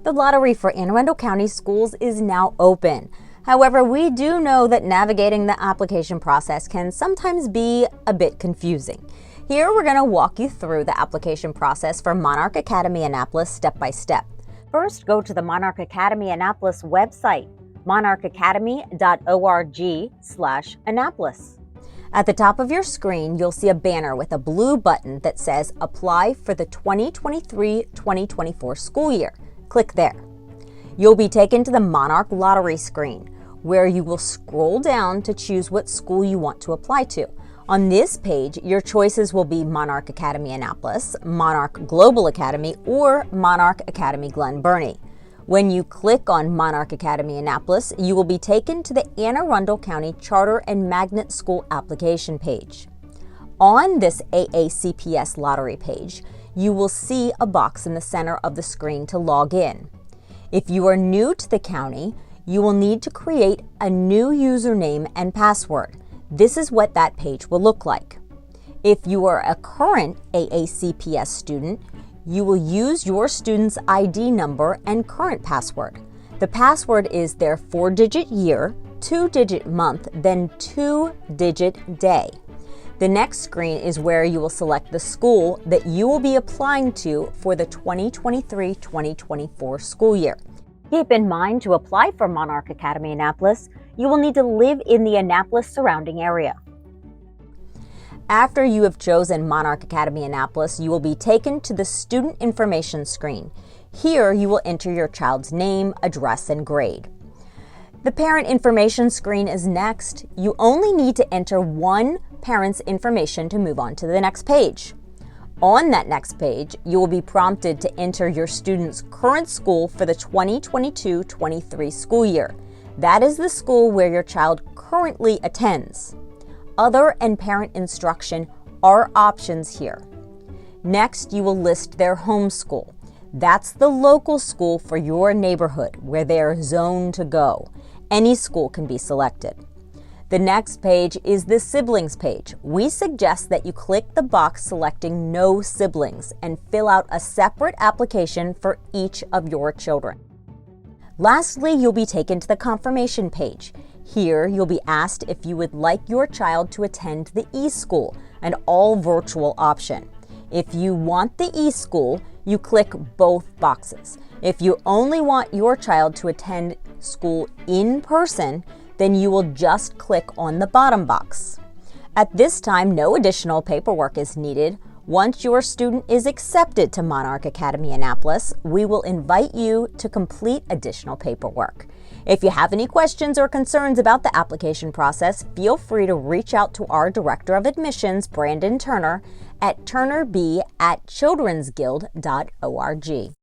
The lottery for Anne Arundel County Schools is now open. However, we do know that navigating the application process can sometimes be a bit confusing. Here we're going to walk you through the application process for Monarch Academy Annapolis step by step. First, go to the Monarch Academy Annapolis website, monarchacademy.org/Annapolis. At the top of your screen, you'll see a banner with a blue button that says Apply for the 2023-2024 school year. Click there. You'll be taken to the Monarch Lottery screen, where you will scroll down to choose what school you want to apply to. On this page, your choices will be Monarch Academy Annapolis, Monarch Global Academy, or Monarch Academy Glen Burnie. When you click on Monarch Academy Annapolis, you will be taken to the Anne Arundel County Charter and Magnet School application page. On this AACPS lottery page, you will see a box in the center of the screen to log in. If you are new to the county, you will need to create a new username and password. This is what that page will look like. If you are a current AACPS student, you will use your student's ID number and current password. The password is their 4-digit year, 2-digit month, then 2-digit day. The next screen is where you will select the school that you will be applying to for the 2023-2024 school year. Keep in mind, to apply for Monarch Academy Annapolis, you will need to live in the Annapolis surrounding area. After you have chosen Monarch Academy Annapolis, you will be taken to the Student Information screen. Here, you will enter your child's name, address, and grade. The Parent Information screen is next. You only need to enter one parent's information to move on to the next page. On that next page, you will be prompted to enter your student's current school for the 2022-23 school year. That is the school where your child currently attends. Other and parent instruction are options here. Next, you will list their home school. That's the local school for your neighborhood where they are zoned to go. Any school can be selected. The next page is the siblings page. We suggest that you click the box selecting no siblings and fill out a separate application for each of your children. Lastly, you'll be taken to the confirmation page. Here, you'll be asked if you would like your child to attend the e-school, an all-virtual option. If you want the e-school, you click both boxes. If you only want your child to attend school in person, then you will just click on the bottom box. At this time, no additional paperwork is needed. Once your student is accepted to Monarch Academy Annapolis, we will invite you to complete additional paperwork. If you have any questions or concerns about the application process, feel free to reach out to our Director of Admissions, Brandon Turner, at turnerb@childrensguild.org.